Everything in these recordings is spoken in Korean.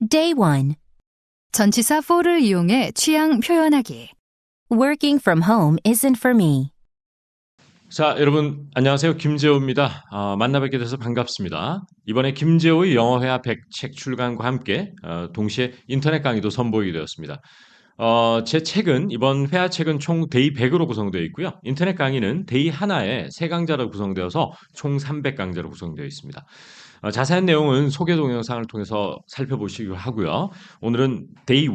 Day 1. 전치사 for를 이용해 취향 표현하기. Working from home isn't for me. 자, 여러분 안녕하세요. 김재호입니다. 만나뵙게 돼서 반갑습니다. 이번에 김재호의 영어회화 100 책 출간과 함께 동시에 인터넷 강의도 선보이게 되었습니다. 제 책은 이번 회화책은 총 데이 100으로 구성되어 있고요. 인터넷 강의는 데이 하나에 3강좌로 구성되어서 총 300강좌로 구성되어 있습니다. 자세한 내용은 소개 동영상을 통해서 살펴보시기로 하고요. 오늘은 데이 1,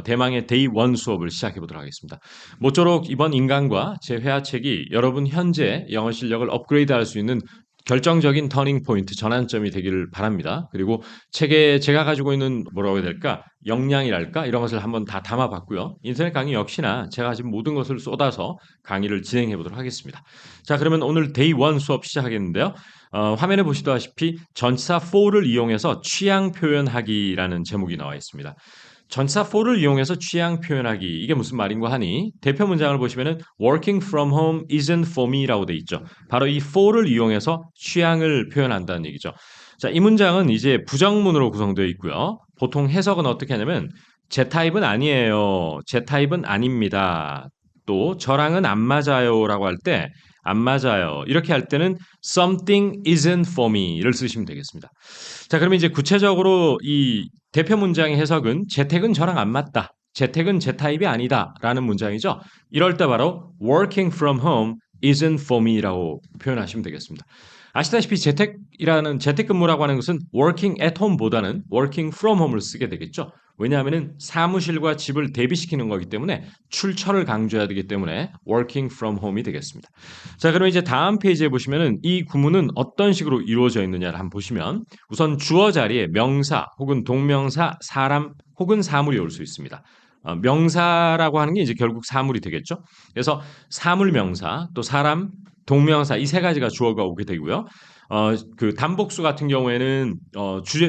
대망의 데이 1 수업을 시작해 보도록 하겠습니다. 모쪼록 이번 인강과 제 회화책이 여러분 현재 영어 실력을 업그레이드할 수 있는 결정적인 터닝 포인트, 전환점이 되기를 바랍니다. 그리고 책에 제가 가지고 있는 뭐라고 해야 될까? 역량이랄까? 이런 것을 한번 다 담아봤고요. 인터넷 강의 역시나 제가 지금 모든 것을 쏟아서 강의를 진행해 보도록 하겠습니다. 자, 그러면 오늘 데이 1 수업 시작하겠는데요. 화면에 보시다시피 전치사 for를 이용해서 취향 표현하기라는 제목이 나와 있습니다. 전치사 for를 이용해서 취향 표현하기, 이게 무슨 말인가 하니 대표 문장을 보시면은 working from home isn't for me라고 돼 있죠. 바로 이 for를 이용해서 취향을 표현한다는 얘기죠. 자, 이 문장은 이제 부정문으로 구성되어 있고요. 보통 해석은 어떻게 하냐면 제 타입은 아니에요. 제 타입은 아닙니다. 또 저랑은 안 맞아요라고 할 때 안 맞아요. 이렇게 할 때는 something isn't for me를 쓰시면 되겠습니다. 자, 그러면 이제 구체적으로 이 대표 문장의 해석은 재택은 저랑 안 맞다. 재택은 제 타입이 아니다. 라는 문장이죠. 이럴 때 바로 working from home isn't for me라고 표현하시면 되겠습니다. 아시다시피 재택근무라고 하는 것은 working at home보다는 working from home을 쓰게 되겠죠. 왜냐하면 사무실과 집을 대비시키는 거기 때문에 출처를 강조해야 되기 때문에 working from home이 되겠습니다. 자, 그럼 이제 다음 페이지에 보시면은 이 구문은 어떤 식으로 이루어져 있느냐를 한번 보시면 우선 주어 자리에 명사 혹은 동명사, 사람 혹은 사물이 올 수 있습니다. 명사라고 하는 게 이제 결국 사물이 되겠죠. 그래서 사물 명사, 또 사람, 동명사 이 세 가지가 주어가 오게 되고요. 그 단복수 같은 경우에는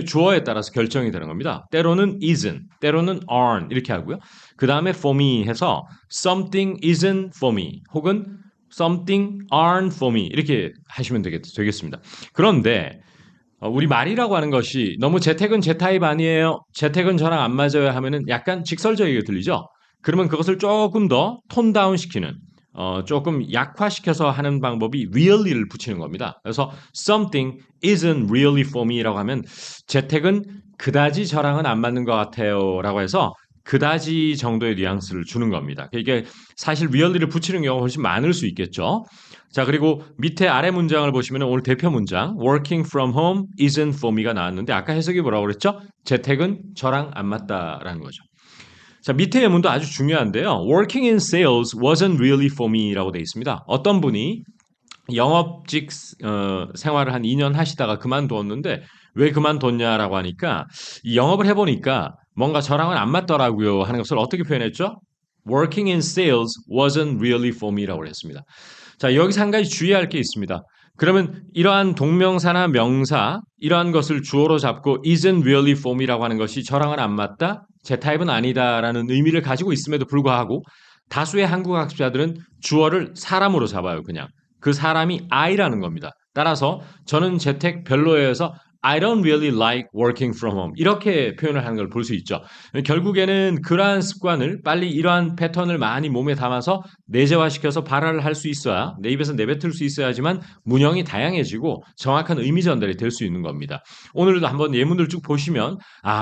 주어에 따라서 결정이 되는 겁니다. 때로는 isn't, 때로는 aren't 이렇게 하고요. 그 다음에 for me 해서 something isn't for me 혹은 something aren't for me 이렇게 하시면 되겠습니다. 그런데 우리 말이라고 하는 것이 너무 재택은 제 타입 아니에요. 재택은 저랑 안 맞아요 하면은 약간 직설적이게 들리죠. 그러면 그것을 조금 더 톤 다운 시키는 조금 약화시켜서 하는 방법이 really를 붙이는 겁니다. 그래서 something isn't really for me라고 하면 재택은 그다지 저랑은 안 맞는 것 같아요 라고 해서 그다지 정도의 뉘앙스를 주는 겁니다. 이게 사실 really를 붙이는 경우가 훨씬 많을 수 있겠죠. 자, 그리고 밑에 아래 문장을 보시면 오늘 대표 문장 working from home isn't for me가 나왔는데 아까 해석이 뭐라고 그랬죠? 재택은 저랑 안 맞다라는 거죠. 자, 밑에 예문도 아주 중요한데요. Working in sales wasn't really for me라고 되어 있습니다. 어떤 분이 영업직 생활을 한 2년 하시다가 그만두었는데 왜 그만뒀냐라고 하니까 이 영업을 해보니까 뭔가 저랑은 안 맞더라고요 하는 것을 어떻게 표현했죠? Working in sales wasn't really for me라고 했습니다. 자, 여기서 한 가지 주의할 게 있습니다. 그러면 이러한 동명사나 명사 이러한 것을 주어로 잡고 isn't really for me라고 하는 것이 저랑은 안 맞다, 제 타입은 아니다라는 의미를 가지고 있음에도 불구하고 다수의 한국 학습자들은 주어를 사람으로 잡아요. 그냥 그 사람이 I라는 겁니다. 따라서 저는 재택 별로여서 I don't really like working from home 이렇게 표현을 하는 걸 볼 수 있죠. 결국에는 그러한 습관을 빨리 이러한 패턴을 많이 몸에 담아서 내재화시켜서 발화를 할 수 있어야 내 입에서 내뱉을 수 있어야지만 문형이 다양해지고 정확한 의미 전달이 될 수 있는 겁니다. 오늘도 한번 예문들 쭉 보시면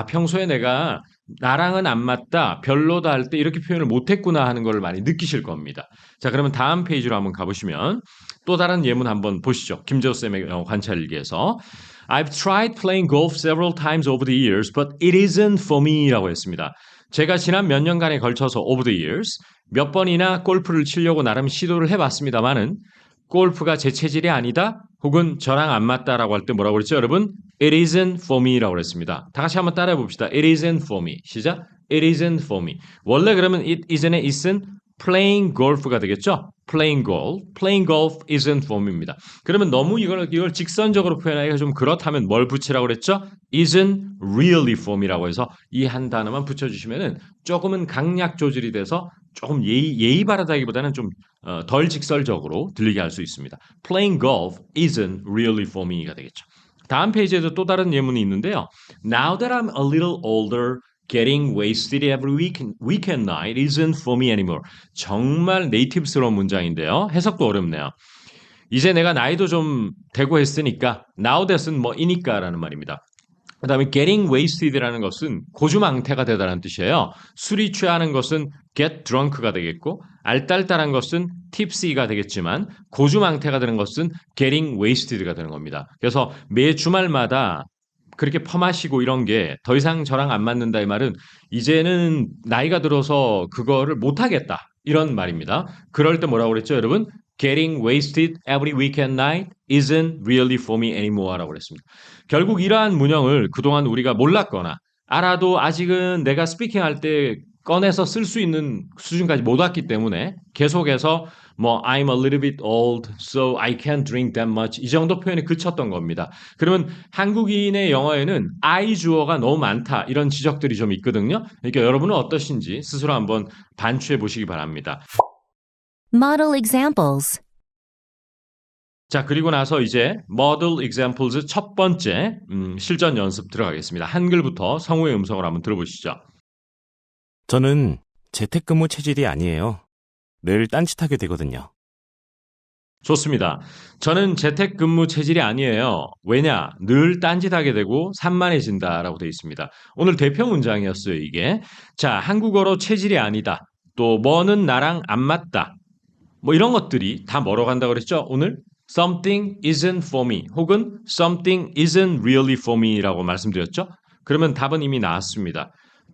평소에 내가 나랑은 안 맞다, 별로다 할 때 이렇게 표현을 못했구나 하는 걸 많이 느끼실 겁니다. 자, 그러면 다음 페이지로 한번 가보시면 또 다른 예문 한번 보시죠. 김재호쌤의 관찰일기에서 I've tried playing golf several times over the years, but it isn't for me 라고 했습니다. 제가 지난 몇 년간에 걸쳐서 over the years 몇 번이나 골프를 치려고 나름 시도를 해봤습니다만은 골프가 제 체질이 아니다 혹은 저랑 안 맞다라고 할 때 뭐라고 그랬죠 여러분? It isn't for me라고 그랬습니다. 다 같이 한번 따라해 봅시다. It isn't for me. 시작. It isn't for me. 원래 그러면 it isn'의 it은 playing golf가 되겠죠? playing golf isn't for me입니다. 그러면 너무 이걸 직선적으로 표현하기가 좀 그렇다면 뭘 붙이라고 그랬죠? isn't really for me라고 해서 이 한 단어만 붙여주시면은 조금은 강약 조절이 돼서 조금 예의 바르다기보다는 좀 덜 직설적으로 들리게 할 수 있습니다. Playing golf isn't really for me가 되겠죠. 다음 페이지에도 또 다른 예문이 있는데요. Now that I'm a little older, getting wasted every weekend night isn't for me anymore. 정말 네이티브스러운 문장인데요. 해석도 어렵네요. 이제 내가 나이도 좀 되고 했으니까 now that은 뭐 이니까라는 말입니다. 그 다음에 getting wasted라는 것은 고주망태가 되다라는 뜻이에요. 술이 취하는 것은 get drunk가 되겠고 알딸딸한 것은 tipsy가 되겠지만 고주망태가 되는 것은 getting wasted가 되는 겁니다. 그래서 매 주말마다 그렇게 퍼마시고 이런 게 더 이상 저랑 안 맞는다 이 말은 이제는 나이가 들어서 그거를 못하겠다 이런 말입니다. 그럴 때 뭐라고 그랬죠 여러분? Getting wasted every weekend night isn't really for me anymore 라고 그랬습니다. 결국 이러한 문형을 그동안 우리가 몰랐거나 알아도 아직은 내가 스피킹할 때 꺼내서 쓸 수 있는 수준까지 못 왔기 때문에 계속해서 뭐 I'm a little bit old, so I can't drink that much 이 정도 표현에 그쳤던 겁니다. 그러면 한국인의 영어에는 I 주어가 너무 많다 이런 지적들이 좀 있거든요. 그러니까 여러분은 어떠신지 스스로 한번 반추해 보시기 바랍니다. Model examples. 자, 그리고 나서 이제 model examples 첫 번째 실전 연습 들어가겠습니다. 한글부터 성우의 음성을 한번 들어보시죠. 저는 재택근무 체질이 아니에요. 늘 딴짓하게 되거든요. 좋습니다. 저는 재택근무 체질이 아니에요. 왜냐? 늘 딴짓하게 되고 산만해진다라고 되어 있습니다. 오늘 대표 문장이었어요, 이게. 자, 한국어로 체질이 아니다. 또 뭐는 나랑 안 맞다. 뭐 이런 것들이 다 뭐로 간다고 그랬죠? 오늘 something isn't for me 혹은 something isn't really for me라고 말씀드렸죠? 그러면 답은 이미 나왔습니다.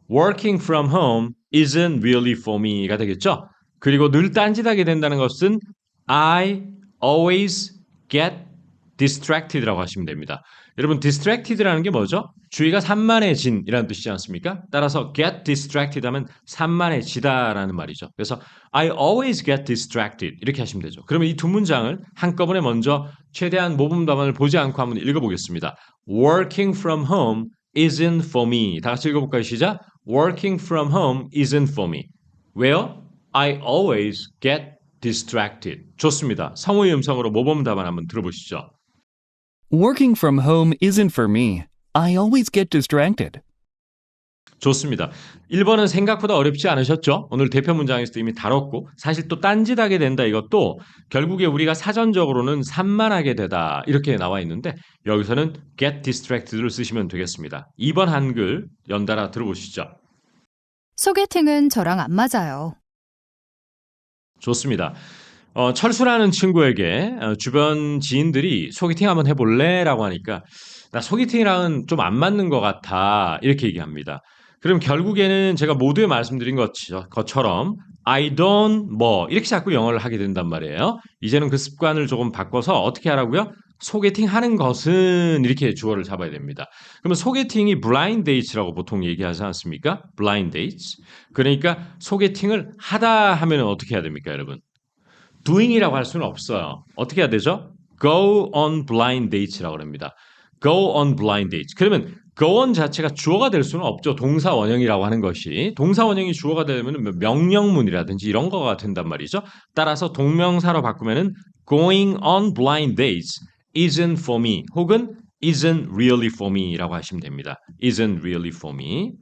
Working from home isn't really for me가 되겠죠? 그리고 늘 딴짓하게 된다는 것은 I always get distracted라고 하시면 됩니다. 여러분 distracted라는 게 뭐죠? 주의가 산만해진이라는 뜻이지 않습니까? 따라서 get distracted 하면 산만해지다라는 말이죠. 그래서 I always get distracted 이렇게 하시면 되죠. 그러면 이 두 문장을 한꺼번에 먼저 최대한 모범 답안을 보지 않고 한번 읽어보겠습니다. Working from home isn't for me. 다 같이 읽어볼까요? 시작. Working from home isn't for me. 왜요? I always get distracted. 좋습니다. 성우의 음성으로 모범 답안 한번 들어보시죠. Working from home isn't for me. I always get distracted. 좋습니다. 1번은 생각보다 어렵지 않으셨죠? 오늘 대표 문장에서도 이미 다뤘고 사실 또 딴짓하게 된다 이것도 결국에 우리가 사전적으로는 산만하게 되다 이렇게 나와 있는데 여기서는 get distracted를 쓰시면 되겠습니다. 2번 한글 연달아 들어보시죠. 소개팅은 저랑 안 맞아요. 좋습니다. 철수라는 친구에게 주변 지인들이 소개팅 한번 해볼래? 라고 하니까 나 소개팅이랑은 좀 안 맞는 것 같아 이렇게 얘기합니다. 그럼 결국에는 제가 모두에 말씀드린 것처럼 I don't 뭐 이렇게 자꾸 영어를 하게 된단 말이에요. 이제는 그 습관을 조금 바꿔서 어떻게 하라고요? 소개팅 하는 것은 이렇게 주어를 잡아야 됩니다. 그러면 소개팅이 blind dates라고 보통 얘기하지 않습니까? blind dates. 그러니까 소개팅을 하다 하면 어떻게 해야 됩니까, 여러분? doing이라고 할 수는 없어요. 어떻게 해야 되죠? go on blind dates라고 합니다. go on blind dates. 그러면 go on 자체가 주어가 될 수는 없죠. 동사 원형이라고 하는 것이. 동사 원형이 주어가 되면 명령문이라든지 이런 거가 된단 말이죠. 따라서 동명사로 바꾸면은 going on blind dates isn't for me 혹은 isn't really for me라고 하시면 됩니다. isn't really for me.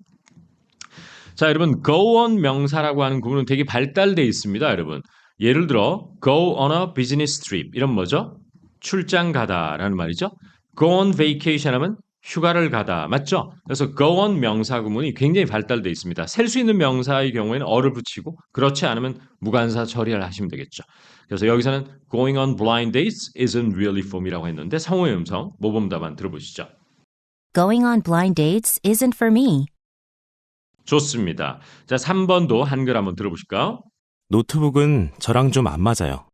자, 여러분 go on 명사라고 하는 구문은 되게 발달되어 있습니다, 여러분. 예를 들어 go on a business trip 이런 뭐죠? 출장 가다라는 말이죠. go on vacation 하면 휴가를 가다 맞죠? 그래서 go on 명사 구문이 굉장히 발달되어 있습니다. 셀 수 있는 명사의 경우에는 어를 붙이고 그렇지 않으면 무관사 처리를 하시면 되겠죠. 그래서 여기서는 going on blind dates isn't really for me라고 했는데 성우의 음성 모범 답안 들어보시죠. Going on blind dates isn't for me. 좋습니다. 자, 3번도 한글 한번 들어보실까요? 노트북은 저랑 좀 안 맞아요.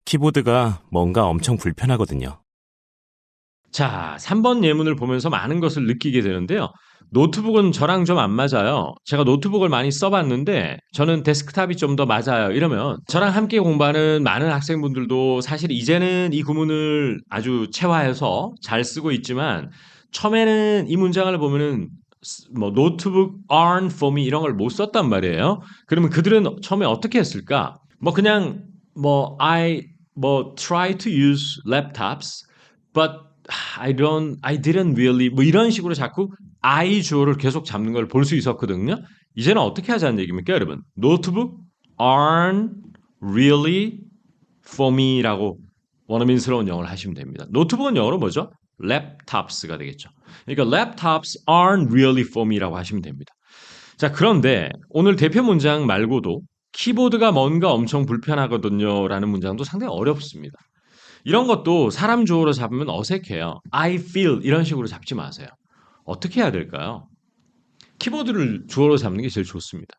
키보드가 뭔가 엄청 불편하거든요. 자, 3번 예문을 보면서 많은 것을 느끼게 되는데요. 노트북은 저랑 좀 안 맞아요. 제가 노트북을 많이 써봤는데 저는 데스크탑이 좀 더 맞아요. 이러면 저랑 함께 공부하는 많은 학생분들도 사실 이제는 이 구문을 아주 체화해서 잘 쓰고 있지만 처음에는 이 문장을 보면은 뭐 노트북 aren't for me 이런 걸 못 썼단 말이에요. 그러면 그들은 처음에 어떻게 했을까? 뭐 그냥 I try to use laptops but I didn't really 뭐 이런 식으로 자꾸 I 주어를 계속 잡는 걸 볼 수 있었거든요. 이제는 어떻게 하자는 얘기입니까, 여러분? Notebook aren't really for me라고 원어민스러운 영어를 하시면 됩니다. 노트북은 영어로 뭐죠? laptops가 되겠죠. 그러니까 laptops aren't really for me라고 하시면 됩니다. 자, 그런데 오늘 대표 문장 말고도 키보드가 뭔가 엄청 불편하거든요 라는 문장도 상당히 어렵습니다. 이런 것도 사람 주어로 잡으면 어색해요. I feel 이런 식으로 잡지 마세요. 어떻게 해야 될까요? 키보드를 주어로 잡는 게 제일 좋습니다.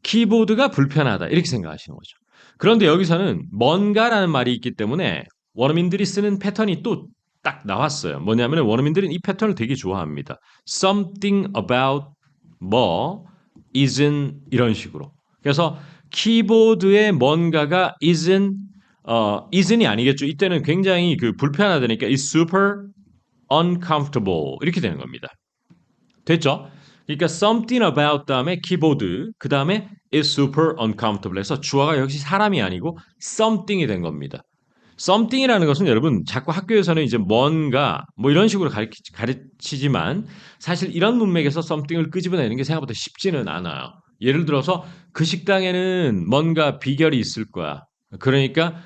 키보드가 불편하다 이렇게 생각하시는 거죠. 그런데 여기서는 뭔가라는 말이 있기 때문에 원어민들이 쓰는 패턴이 또 딱 나왔어요. 뭐냐면 원어민들은 이 패턴을 되게 좋아합니다. Something about 뭐 isn't 이런 식으로. 그래서 키보드에 뭔가가 isn't이 아니겠죠. 이때는 굉장히 그 불편하다니까 it's super uncomfortable 이렇게 되는 겁니다. 됐죠? 그러니까 something about 다음에 키보드 그 다음에 is super uncomfortable 해서 주어가 역시 사람이 아니고 something이 된 겁니다. something이라는 것은 여러분 자꾸 학교에서는 이제 뭔가 뭐 이런 식으로 가르치지만 사실 이런 문맥에서 something을 끄집어내는 게 생각보다 쉽지는 않아요. 예를 들어서 그 식당에는 뭔가 비결이 있을 거야. 그러니까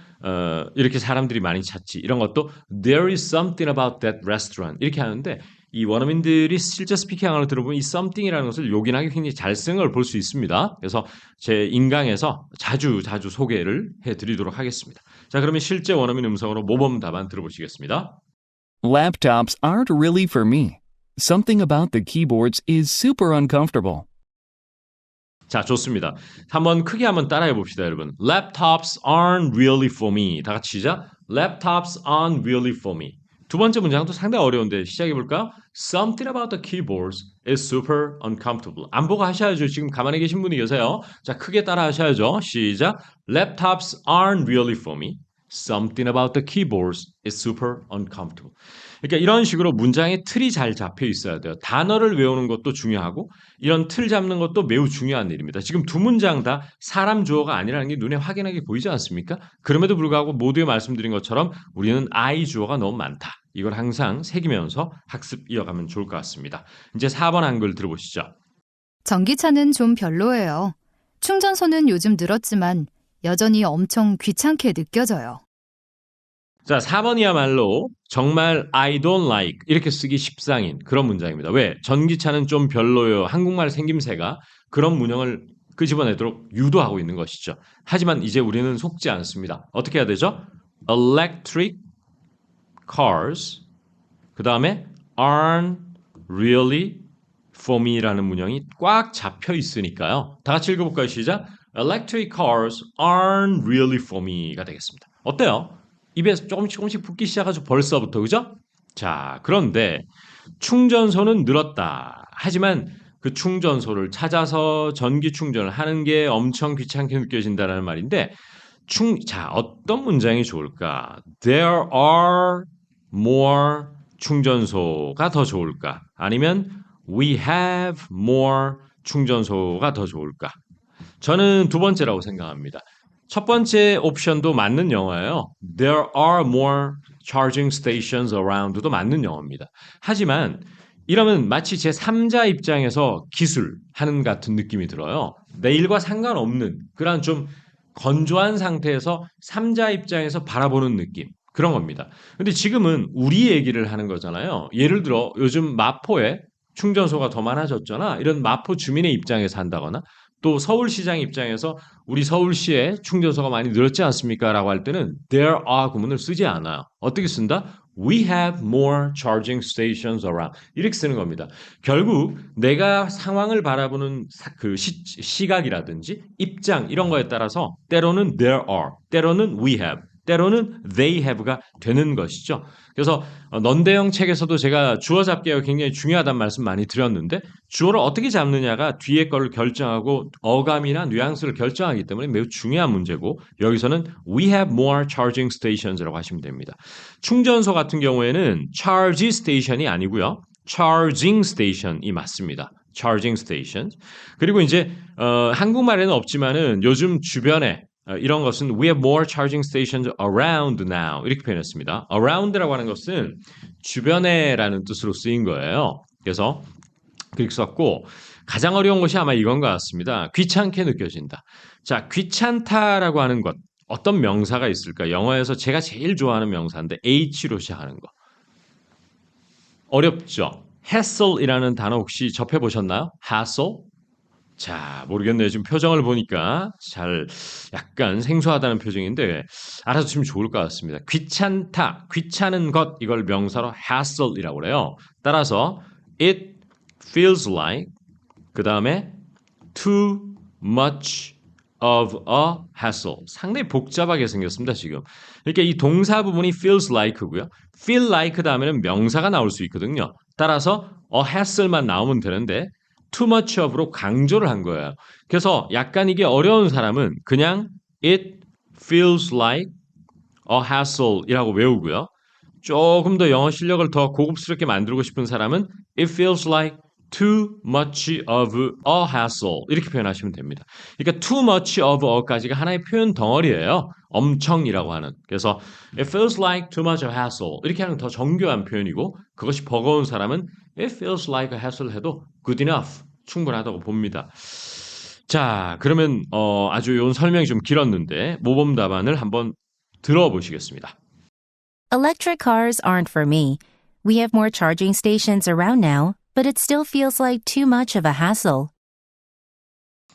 이렇게 사람들이 많이 찾지. 이런 것도 there is something about that restaurant 이렇게 하는데 이 원어민들이 실제 스피킹을 들어보면 이 something이라는 것을 요긴하게 굉장히 잘 쓰는 걸 볼 수 있습니다. 그래서 제 인강에서 자주 소개를 해드리도록 하겠습니다. 자, 그러면 실제 원어민 음성으로 모범 답안 들어보시겠습니다. Laptops aren't really for me. Something about the keyboards is super uncomfortable. 자, 좋습니다. 한번 크게 한번 따라해 봅시다, 여러분. Laptops aren't really for me. 다 같이 시작. Laptops aren't really for me. 두 번째 문장도 상당히 어려운데 시작해 볼까요? Something about the keyboards is super uncomfortable. 안 보고 하셔야죠. 지금 가만히 계신 분이 계세요. 자, 크게 따라 하셔야죠. 시작. Laptops aren't really for me. Something about the keyboards is super uncomfortable. 그러니까 이런 식으로 문장의 틀이 잘 잡혀 있어야 돼요. 단어를 외우는 것도 중요하고 이런 틀 잡는 것도 매우 중요한 일입니다. 지금 두 문장 다 사람 주어가 아니라는 게 눈에 확연하게 보이지 않습니까? 그럼에도 불구하고 모두에 말씀드린 것처럼 우리는 I 주어가 너무 많다. 이걸 항상 새기면서 학습 이어가면 좋을 것 같습니다. 이제 4번 한글 들어보시죠. 전기차는 좀 별로예요. 충전소는 요즘 늘었지만 여전히 엄청 귀찮게 느껴져요. 자, 4번이야말로 정말 I don't like 이렇게 쓰기 십상인 그런 문장입니다. 왜? 전기차는 좀 별로요. 한국말 생김새가 그런 문형을 끄집어내도록 유도하고 있는 것이죠. 하지만 이제 우리는 속지 않습니다. 어떻게 해야 되죠? Electric cars 그 다음에 aren't really for me라는 문형이 꽉 잡혀 있으니까요. 다 같이 읽어볼까요? 시작. Electric cars aren't really for me가 되겠습니다. 어때요? 입에 조금씩 붙기 시작하죠. 벌써부터. 그죠? 자, 그런데 충전소는 늘었다. 하지만 그 충전소를 찾아서 전기 충전을 하는 게 엄청 귀찮게 느껴진다는 말인데 자, 어떤 문장이 좋을까? There are more 충전소가 더 좋을까? 아니면 we have more 충전소가 더 좋을까? 저는 두 번째라고 생각합니다. 첫 번째 옵션도 맞는 영어예요. There are more charging stations around도 맞는 영어입니다. 하지만 이러면 마치 제3자 입장에서 기술하는 같은 느낌이 들어요. 내 일과 상관없는 그런 좀 건조한 상태에서 3자 입장에서 바라보는 느낌. 그런 겁니다. 근데 지금은 우리 얘기를 하는 거잖아요. 예를 들어 요즘 마포에 충전소가 더 많아졌잖아. 이런 마포 주민의 입장에서 한다거나 또 서울시장 입장에서 우리 서울시에 충전소가 많이 늘었지 않습니까? 라고 할 때는 there are 구문을 쓰지 않아요. 어떻게 쓴다? We have more charging stations around. 이렇게 쓰는 겁니다. 결국 내가 상황을 바라보는 그 시각이라든지 입장 이런 거에 따라서 때로는 there are, 때로는 we have, 때로는 they have가 되는 것이죠. 그래서 넌대형 책에서도 제가 주어 잡기가 굉장히 중요하다는 말씀 많이 드렸는데 주어를 어떻게 잡느냐가 뒤에 거를 결정하고 어감이나 뉘앙스를 결정하기 때문에 매우 중요한 문제고 여기서는 we have more charging stations라고 하시면 됩니다. 충전소 같은 경우에는 charge station이 아니고요. charging station이 맞습니다. charging station. 그리고 이제 한국말에는 없지만은 요즘 주변에 이런 것은 we have more charging stations around now 이렇게 표현했습니다. around라고 하는 것은 주변에라는 뜻으로 쓰인 거예요. 그래서 그렇게 썼고 가장 어려운 것이 아마 이건 것 같습니다. 귀찮게 느껴진다. 자, 귀찮다라고 하는 것 어떤 명사가 있을까? 영어에서 제가 제일 좋아하는 명사인데 H로 시작하는 거. 어렵죠? hassle이라는 단어 혹시 접해보셨나요? hassle? 자, 모르겠네요. 지금 표정을 보니까 잘 약간 생소하다는 표정인데 알아두시면 좋을 것 같습니다. 귀찮다, 귀찮은 것 이걸 명사로 hassle이라고 그래요. 따라서 it feels like 그 다음에 too much of a hassle. 상당히 복잡하게 생겼습니다, 지금. 그러니까 이 동사 부분이 feels like고요. feel like 다음에는 명사가 나올 수 있거든요. 따라서 a hassle만 나오면 되는데 too much of로 강조를 한 거예요. 그래서 약간 이게 어려운 사람은 그냥 it feels like a hassle이라고 외우고요. 조금 더 영어 실력을 더 고급스럽게 만들고 싶은 사람은 it feels like too much of a hassle 이렇게 표현하시면 됩니다. 그러니까 too much of a까지가 하나의 표현 덩어리예요. 엄청이라고 하는. 그래서 it feels like too much of a hassle 이렇게 하는 더 정교한 표현이고 그것이 버거운 사람은 it feels like a hassle 해도 good enough 충분하다고 봅니다. 자, 그러면 아주 요 설명이 좀 길었는데 모범 답안을 한번 들어보시겠습니다. Electric cars aren't for me. We have more charging stations around now, but it still feels like too much of a hassle.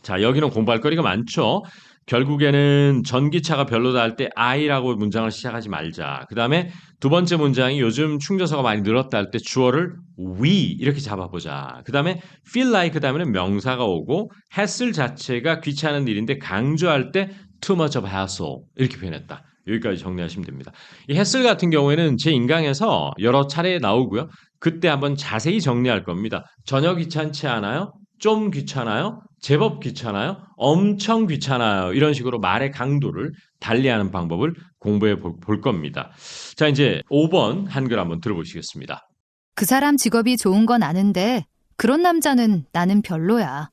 자, 여기는 공부할 거리가 많죠. 결국에는 전기차가 별로다 할 때 I라고 문장을 시작하지 말자. 그 다음에 두 번째 문장이 요즘 충전소가 많이 늘었다 할 때 주어를 we 이렇게 잡아보자. 그 다음에 feel like 다음에는 명사가 오고 hassle 자체가 귀찮은 일인데 강조할 때 too much of a hassle 이렇게 표현했다. 여기까지 정리하시면 됩니다. 이 hassle 같은 경우에는 제 인강에서 여러 차례 나오고요. 그때 한번 자세히 정리할 겁니다. 전혀 귀찮지 않아요? 좀 귀찮아요? 제법 귀찮아요? 엄청 귀찮아요. 이런 식으로 말의 강도를 달리하는 방법을 공부해 볼 겁니다. 자, 이제 5번 한글 한번 들어보시겠습니다. 그 사람 직업이 좋은 건 아는데 그런 남자는 나는 별로야.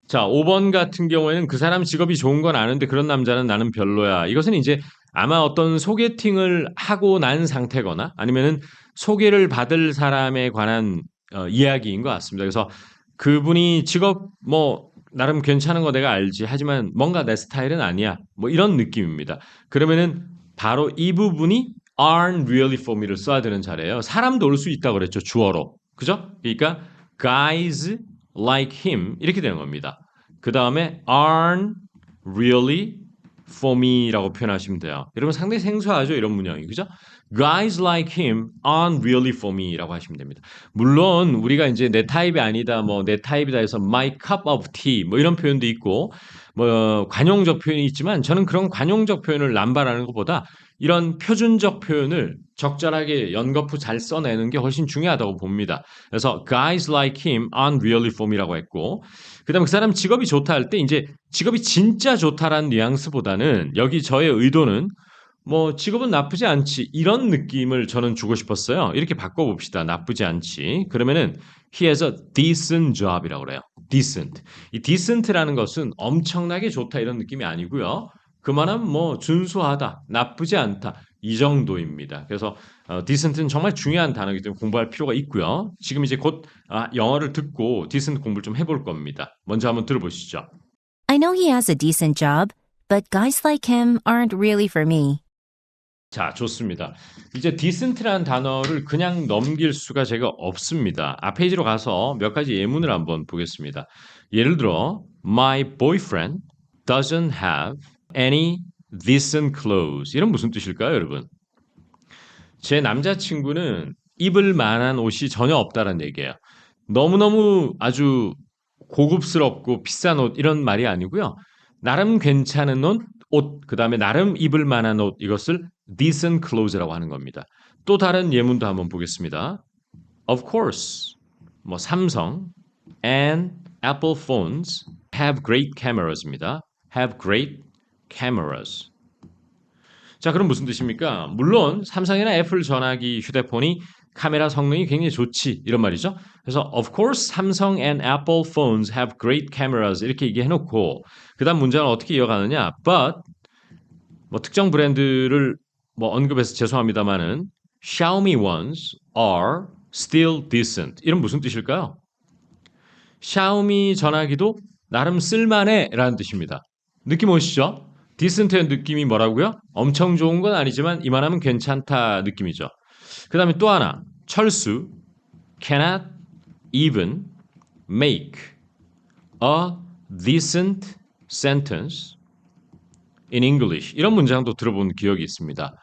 자, 5번 같은 경우에는 그 사람 직업이 좋은 건 아는데 그런 남자는 나는 별로야. 이것은 이제 아마 어떤 소개팅을 하고 난 상태거나 아니면은 소개를 받을 사람에 관한 이야기인 것 같습니다. 그래서 그분이 직업 나름 괜찮은 거 내가 알지. 하지만 뭔가 내 스타일은 아니야. 이런 느낌입니다. 그러면은 바로 이 부분이 aren't really for me를 써야 되는 자리예요. 사람도 올 수 있다고 그랬죠. 주어로. 그죠? 그러니까 guys like him 이렇게 되는 겁니다. 그 다음에 aren't really for me라고 표현하시면 돼요. 여러분 상당히 생소하죠? 이런 문장이. 그죠? Guys like him aren't really for me라고 하시면 됩니다. 물론 우리가 이제 내 타입이 아니다, 내 타입이다 해서 my cup of tea 이런 표현도 있고 관용적 표현이 있지만 저는 그런 관용적 표현을 남발하는 것보다 이런 표준적 표현을 적절하게 연거푸 잘 써내는 게 훨씬 중요하다고 봅니다. 그래서 guys like him aren't really for me라고 했고 그다음에 그 사람 직업이 좋다 할 때 이제 직업이 진짜 좋다라는 뉘앙스보다는 여기 저의 의도는 직업은 나쁘지 않지 이런 느낌을 저는 주고 싶었어요. 이렇게 바꿔봅시다. 나쁘지 않지. 그러면은 he has a decent job이라고 그래요. decent. 이 decent라는 것은 엄청나게 좋다 이런 느낌이 아니고요. 그만한 준수하다, 나쁘지 않다 이 정도입니다. 그래서 decent는 정말 중요한 단어이기 때문에 공부할 필요가 있고요. 지금 이제 곧 영어를 듣고 decent 공부를 좀 해볼 겁니다. 먼저 한번 들어보시죠. I know he has a decent job, but guys like him aren't really for me. 자, 좋습니다. 이제 decent라는 단어를 그냥 넘길 수가 제가 없습니다. 앞 페이지로 가서 몇 가지 예문을 한번 보겠습니다. 예를 들어 My boyfriend doesn't have any decent clothes. 이런 무슨 뜻일까요, 여러분? 제 남자친구는 입을 만한 옷이 전혀 없다는 얘기예요. 너무너무 아주 고급스럽고 비싼 옷 이런 말이 아니고요. 나름 괜찮은 옷, 그 다음에 나름 입을 만한 옷 이것을 decent clothes라고 하는 겁니다. 또 다른 예문도 한번 보겠습니다. Of course, 삼성 and Apple phones have great cameras입니다. have great cameras. 자, 그럼 무슨 뜻입니까? 물론 삼성이나 애플 전화기 휴대폰이 카메라 성능이 굉장히 좋지 이런 말이죠. 그래서 of course Samsung and Apple phones have great cameras 이렇게 얘기해놓고 그 다음 문장을 어떻게 이어가느냐 but 뭐 특정 브랜드를 뭐 언급해서 죄송합니다만은 Xiaomi ones are still decent 이런 무슨 뜻일까요? 샤오미 전화기도 나름 쓸만해 라는 뜻입니다. 느낌 오시죠? decent의 느낌이 뭐라고요? 엄청 좋은 건 아니지만 이만하면 괜찮다 느낌이죠. 그 다음에 또 하나 철수 cannot even make a decent sentence in English 이런 문장도 들어본 기억이 있습니다.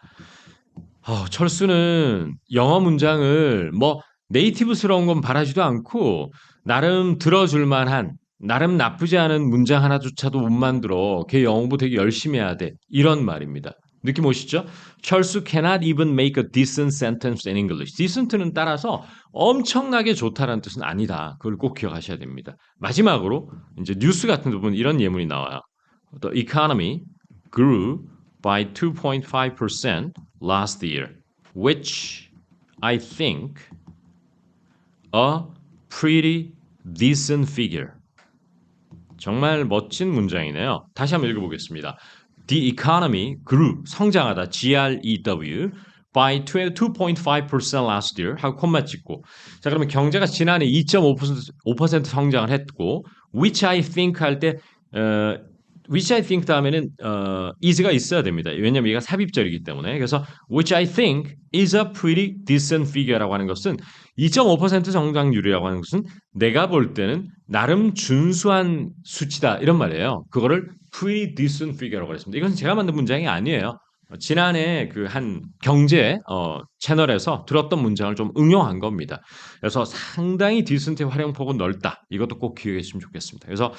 철수는 영어 문장을 뭐 네이티브스러운 건 바라지도 않고 나름 들어줄 만한 나름 나쁘지 않은 문장 하나조차도 못 만들어 걔 영어 공부 되게 열심히 해야 돼 이런 말입니다. 느낌 오시죠? 철수 cannot even make a decent sentence in English. decent는 따라서 엄청나게 좋다라는 뜻은 아니다. 그걸 꼭 기억하셔야 됩니다. 마지막으로 이제 뉴스 같은 데 보면 이런 예문이 나와요. The economy grew by 2.5% last year, which I think a pretty decent figure. 정말 멋진 문장이네요. 다시 한번 읽어보겠습니다. The economy grew, 성장하다, GREW, by 2.5% last year 하고 콤마 찍고 자 그러면 경제가 지난해 2.5% 성장을 했고 which I think 할 때 which I think 다음에는 is가 있어야 됩니다. 왜냐하면 얘가 삽입절이기 때문에 그래서 which I think is a pretty decent figure라고 하는 것은 2.5% 성장률이라고 하는 것은 내가 볼 때는 나름 준수한 수치다 이런 말이에요. 그거를 pretty decent figure라고 했습니다. 이것은 제가 만든 문장이 아니에요. 지난해 그 한 경제 채널에서 들었던 문장을 좀 응용한 겁니다. 그래서 상당히 디센트의 활용폭은 넓다. 이것도 꼭 기억해 주시면 좋겠습니다. 그래서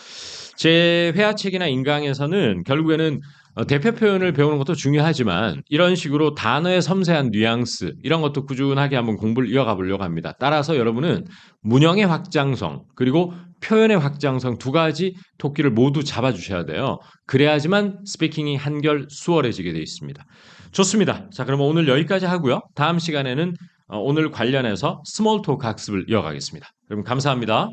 제 회화책이나 인강에서는 결국에는 대표 표현을 배우는 것도 중요하지만 이런 식으로 단어의 섬세한 뉘앙스 이런 것도 꾸준하게 한번 공부를 이어가 보려고 합니다. 따라서 여러분은 문형의 확장성 그리고 표현의 확장성 두 가지 토끼를 모두 잡아주셔야 돼요. 그래야지만 스피킹이 한결 수월해지게 되어 있습니다. 좋습니다. 자, 그럼 오늘 여기까지 하고요. 다음 시간에는 오늘 관련해서 스몰 토크 학습을 이어가겠습니다. 여러분 감사합니다.